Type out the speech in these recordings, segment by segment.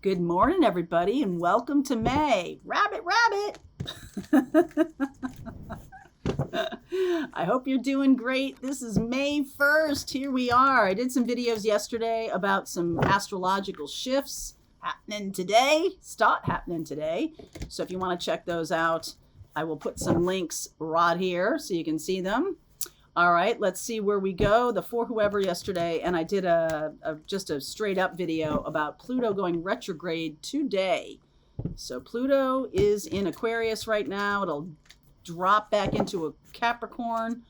Good morning, everybody, and welcome to May. Rabbit, rabbit. I hope you're doing great. This is May 1st. Here we are. I did some videos yesterday about some astrological shifts happening today. So if you want to check those out, I will put some links right here so you can see them. All right, let's see where we go. The For Whoever yesterday, and I did just a straight up video about Pluto going retrograde today. So Pluto is in Aquarius right now. It'll drop back into a Capricorn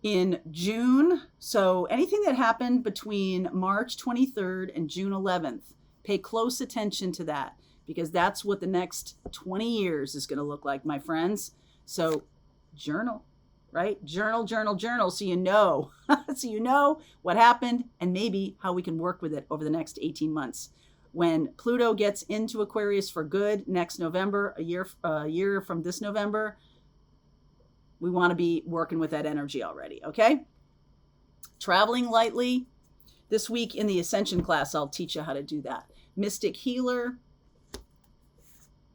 in June. So anything that happened between March 23rd and June 11th, pay close attention to that, because that's what the next 20 years is going to look like, my friends. So journal. Right? Journal. So you know, what happened and maybe how we can work with it over the next 18 months. When Pluto gets into Aquarius for good next November, a year from this November, we want to be working with that energy already. Okay. Traveling lightly. This week in the Ascension class, I'll teach you how to do that. Mystic Healer.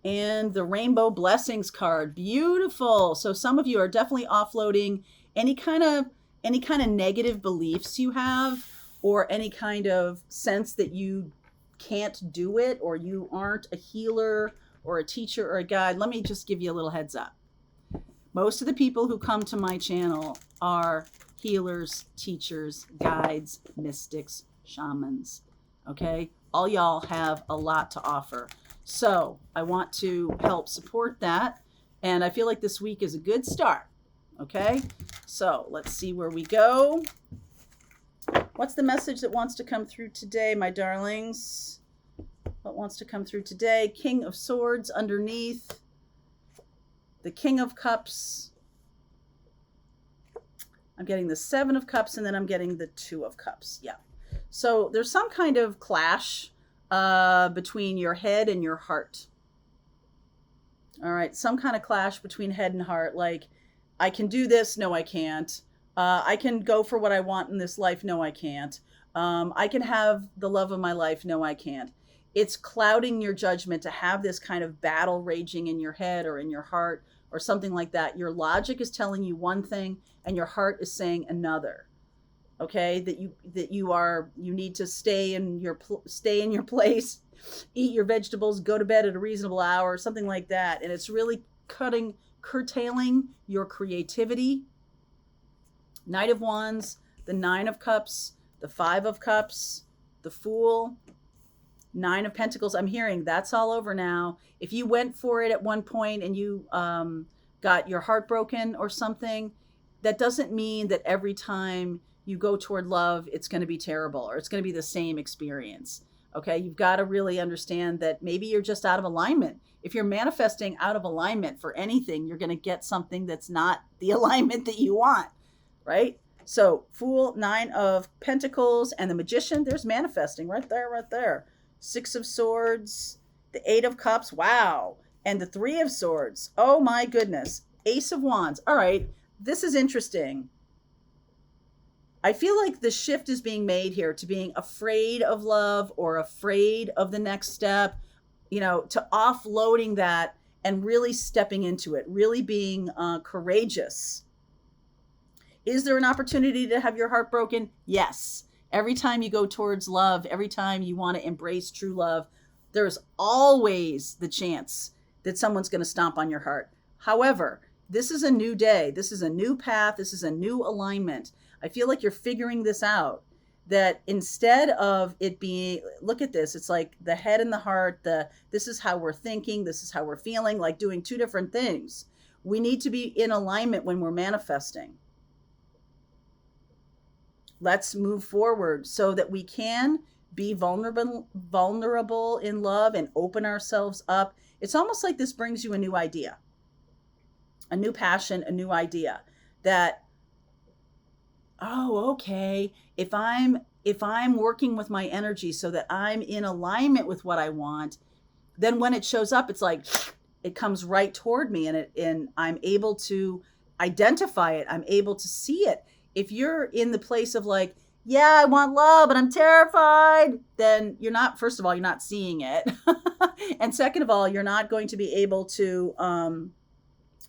And the Rainbow Blessings card. Beautiful. So some of you are definitely offloading any kind of negative beliefs you have, or any kind of sense that you can't do it, or you aren't a healer or a teacher or a guide. Let me just give you a little heads up. Most of the people who come to my channel are healers, teachers, guides, mystics, shamans. Okay? All y'all have a lot to offer. So I want to help support that. And I feel like this week is a good start. Okay. So let's see where we go. What's the message that wants to come through today, my darlings? What wants to come through today? King of Swords underneath. The King of Cups. I'm getting the Seven of Cups, and then I'm getting the Two of Cups. Yeah. So there's some kind of clash between your head and your heart. All right. Some kind of clash between head and heart. Like, I can do this. No, I can't. I can go for what I want in this life. No, I can't. I can have the love of my life. No, I can't. It's clouding your judgment to have this kind of battle raging in your head or in your heart or something like that. Your logic is telling you one thing and your heart is saying another. Okay, that you need to stay in your place, eat your vegetables, go to bed at a reasonable hour, something like that. And it's really curtailing your creativity. Knight of Wands, the Nine of Cups, the Five of Cups, the Fool, Nine of Pentacles. I'm hearing that's all over now. If you went for it at one point and you got your heart broken or something, that doesn't mean that every time you go toward love, it's going to be terrible or it's going to be the same experience. Okay. You've got to really understand that maybe you're just out of alignment. If you're manifesting out of alignment for anything, you're going to get something that's not the alignment that you want. Right. So Fool, Nine of Pentacles, and the Magician, there's manifesting right there. Six of Swords, the Eight of Cups. Wow. And the Three of Swords. Oh my goodness. Ace of Wands. All right. This is interesting. I feel like the shift is being made here to being afraid of love or afraid of the next step, to offloading that and really stepping into it, really being courageous. Is there an opportunity to have your heart broken? Yes. Every time you go towards love, every time you want to embrace true love, there's always the chance that someone's going to stomp on your heart. However, this is a new day. This is a new path. This is a new alignment. I feel like you're figuring this out, that instead of it being, look at this, it's like the head and the heart, this is how we're thinking, this is how we're feeling, like doing two different things. We need to be in alignment when we're manifesting. Let's move forward so that we can be vulnerable in love and open ourselves up. It's almost like this brings you a new idea, a new passion, a new idea that, oh, okay, if I'm working with my energy so that I'm in alignment with what I want, then when it shows up, it's like it comes right toward me, and I'm able to identify it. I'm able to see it. If you're in the place of like, yeah, I want love, but I'm terrified, then you're not, first of all, you're not seeing it. And second of all, you're not going to be able to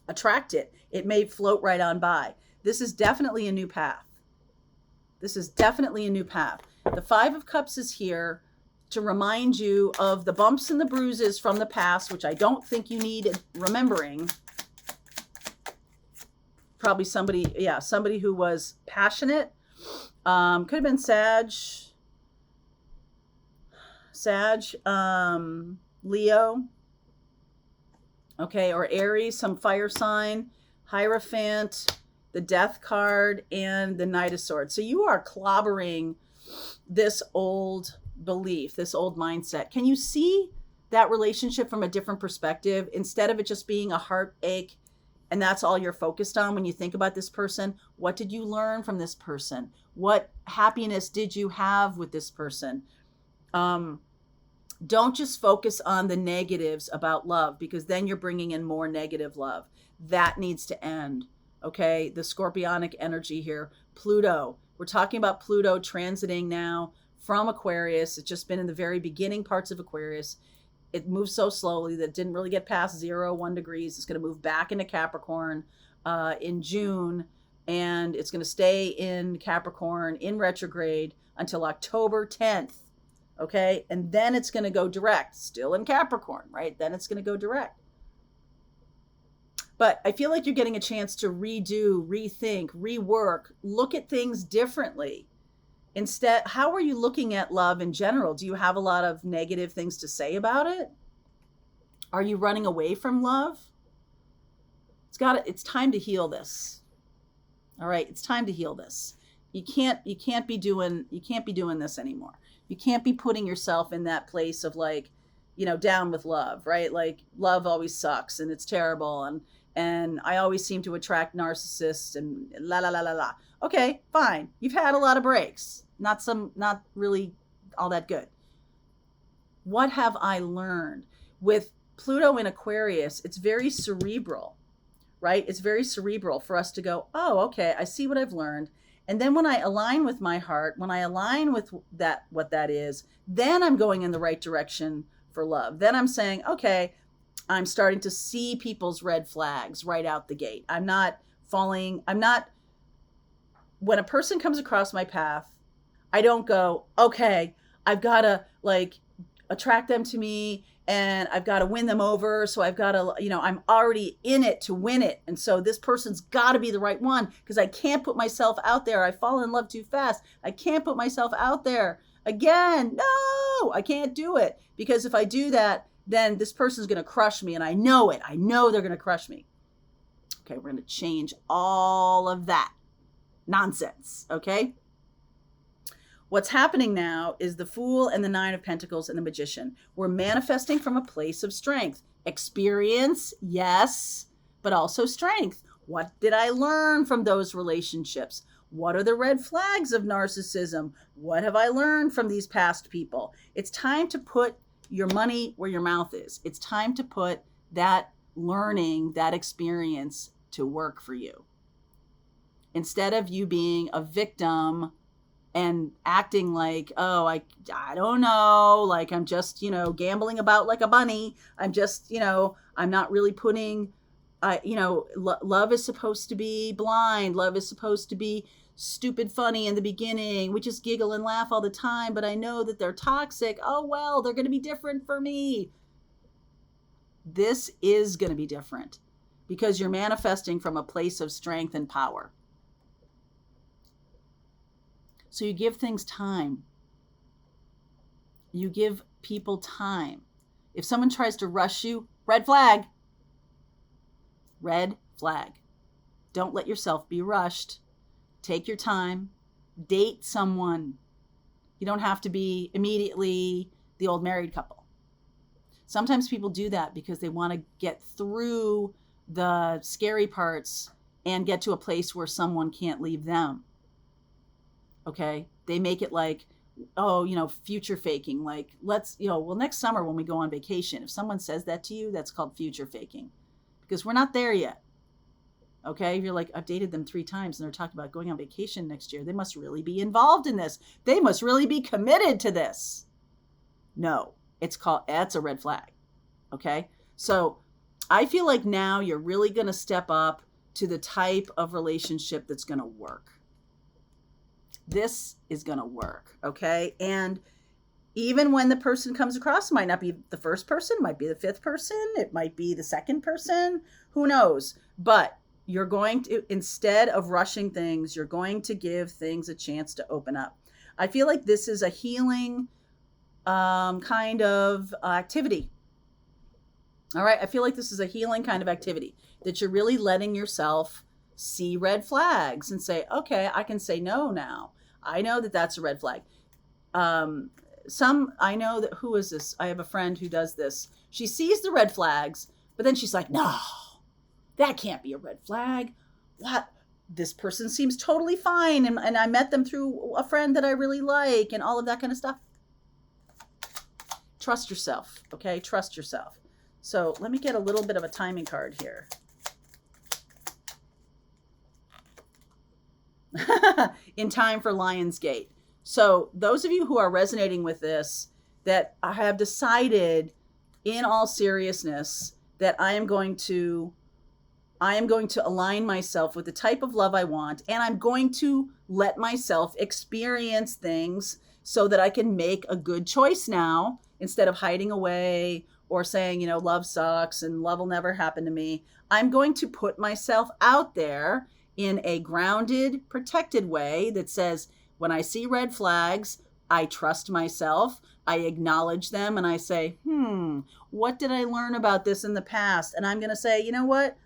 attract it. It may float right on by. This is definitely a new path. This is definitely a new path. The Five of Cups is here to remind you of the bumps and the bruises from the past, which I don't think you need remembering. Probably somebody, yeah, somebody who was passionate. Could have been Leo, okay, or Aries, some fire sign, Hierophant, the Death card, and the Knight of Swords. So you are clobbering this old belief, this old mindset. Can you see that relationship from a different perspective? Instead of it just being a heartache and that's all you're focused on when you think about this person, what did you learn from this person? What happiness did you have with this person? Don't just focus on the negatives about love, because then you're bringing in more negative love. That needs to end. Okay, the scorpionic energy here. Pluto. We're talking about Pluto transiting now from Aquarius. It's just been in the very beginning parts of Aquarius. It moves so slowly that it didn't really get past 1 degrees. It's going to move back into Capricorn in June, and it's going to stay in Capricorn in retrograde until October 10th. Okay, and then it's going to go direct, still in Capricorn, right? Then it's going to go direct. But I feel like you're getting a chance to redo, rethink, rework, look at things differently. Instead, how are you looking at love in general? Do you have a lot of negative things to say about it? Are you running away from love? It's time to heal this. All right, it's time to heal this. You can't be doing this anymore. You can't be putting yourself in that place of like, down with love, right? Like love always sucks and it's terrible, and I always seem to attract narcissists and la la la la la. Okay, fine. You've had a lot of breaks. Not really all that good. What have I learned? With Pluto in Aquarius, it's very cerebral, right? It's very cerebral for us to go, oh, okay, I see what I've learned. And then when I align with my heart, when I align with that, what that is, then I'm going in the right direction for love. Then I'm saying, okay, I'm starting to see people's red flags right out the gate. When a person comes across my path, I don't go, okay, I've got to like attract them to me and I've got to win them over. So I've got to, I'm already in it to win it. And so this person's got to be the right one because I can't put myself out there. I fall in love too fast. I can't put myself out there again. No, I can't do it, because if I do that, then this person's going to crush me. And I know it. I know they're going to crush me. Okay, we're going to change all of that nonsense. Okay. What's happening now is the Fool and the Nine of Pentacles and the Magician. We're manifesting from a place of strength. Experience, yes, but also strength. What did I learn from those relationships? What are the red flags of narcissism? What have I learned from these past people? It's time to put your money where your mouth is. It's time to put that learning, that experience to work for you. Instead of you being a victim and acting like, oh, I don't know, like I'm just, gambling about like a bunny. I'm just, I'm not really putting, love is supposed to be blind. Love is supposed to be stupid funny in the beginning. We just giggle and laugh all the time, but I know that they're toxic. Oh, well, they're going to be different for me. This is going to be different because you're manifesting from a place of strength and power. So you give things time. You give people time. If someone tries to rush you, red flag. Red flag. Don't let yourself be rushed. Take your time. Date someone. You don't have to be immediately the old married couple. Sometimes people do that because they want to get through the scary parts and get to a place where someone can't leave them. Okay, they make it like, oh, future faking. Like, let's, next summer when we go on vacation, if someone says that to you, that's called future faking, because we're not there yet. Okay. If you're like, I've dated them 3 times and they're talking about going on vacation next year, they must really be involved in this. They must really be committed to this. No, that's a red flag. Okay. So I feel like now you're really going to step up to the type of relationship that's going to work. This is going to work. Okay. And even when the person comes across, it might not be the first person, it might be the 5th person, it might be the 2nd person, who knows? But you're going to, instead of rushing things, you're going to give things a chance to open up. I feel like this is a healing kind of activity. All right. I feel like this is a healing kind of activity that you're really letting yourself see red flags and say, okay, I can say no now. I know that that's a red flag. I know that, who is this? I have a friend who does this. She sees the red flags, but then she's like, no, that can't be a red flag. What? This person seems totally fine. And I met them through a friend that I really like and all of that kind of stuff. Trust yourself. Okay. Trust yourself. So let me get a little bit of a timing card here. In time for Lionsgate. So those of you who are resonating with this, that I have decided in all seriousness that I am going to align myself with the type of love I want, and I'm going to let myself experience things so that I can make a good choice now instead of hiding away or saying, love sucks and love will never happen to me. I'm going to put myself out there in a grounded, protected way that says, when I see red flags, I trust myself, I acknowledge them, and I say, what did I learn about this in the past? And I'm going to say, you know what?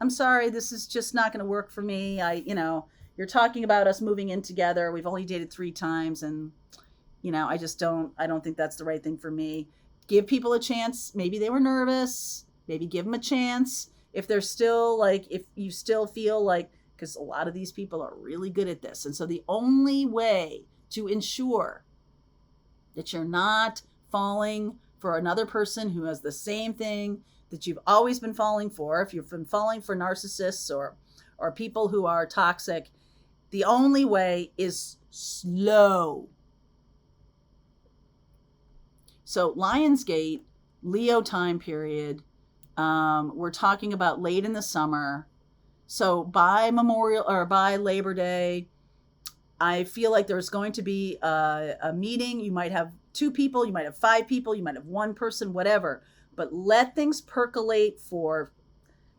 I'm sorry, this is just not going to work for me. You're talking about us moving in together. We've only dated 3 times, and, I don't think that's the right thing for me. Give people a chance. Maybe they were nervous. Maybe give them a chance. If they're still if you still feel like, because a lot of these people are really good at this. And so the only way to ensure that you're not falling for another person who has the same thing that you've always been falling for, if you've been falling for narcissists or people who are toxic, the only way is slow. So Lionsgate, Leo time period, we're talking about late in the summer. So by Labor Day, I feel like there's going to be a meeting. You might have 2 people, you might have 5 people, you might have 1 person, whatever. But let things percolate for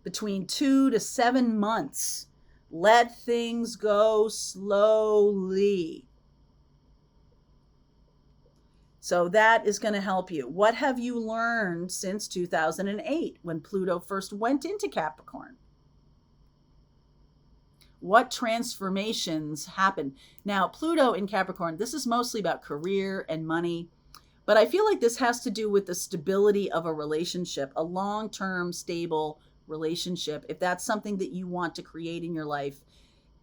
between 2 to 7 months. Let things go slowly. So that is going to help you. What have you learned since 2008 when Pluto first went into Capricorn? What transformations happened? Now, Pluto in Capricorn, this is mostly about career and money, but I feel like this has to do with the stability of a relationship, a long-term, stable relationship. If that's something that you want to create in your life,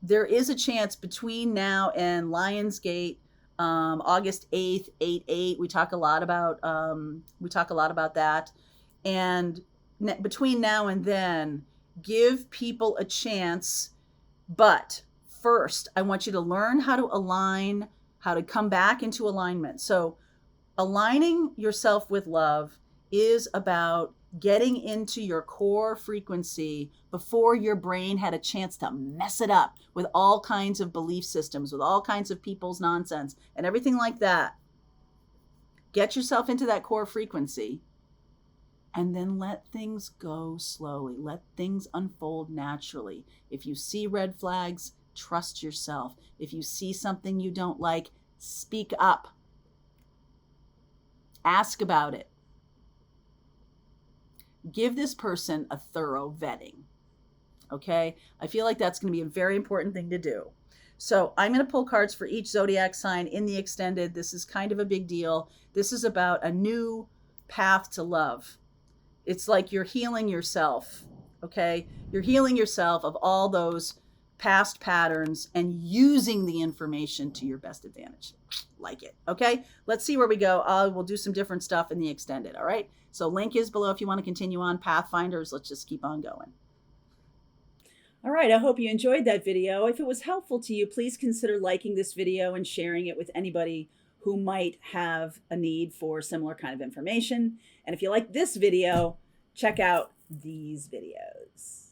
there is a chance between now and Lionsgate, August 8th, 8/8. We talk a lot about that. And between now and then, give people a chance. But first, I want you to learn how to align, how to come back into alignment. So aligning yourself with love is about getting into your core frequency before your brain had a chance to mess it up with all kinds of belief systems, with all kinds of people's nonsense and everything like that. Get yourself into that core frequency and then let things go slowly. Let things unfold naturally. If you see red flags, trust yourself. If you see something you don't like, speak up. Ask about it. Give this person a thorough vetting. Okay? I feel like that's going to be a very important thing to do. So I'm going to pull cards for each zodiac sign in the extended. This is kind of a big deal. This is about a new path to love. It's like you're healing yourself. Okay? You're healing yourself of all those past patterns and using the information to your best advantage. Like it. Okay? Let's see where we go. We'll do some different stuff in the extended. All right? So link is below if you want to continue on. Pathfinders, let's just keep on going. All right, I hope you enjoyed that video. If it was helpful to you, please consider liking this video and sharing it with anybody who might have a need for similar kind of information. And if you like this video, check out these videos.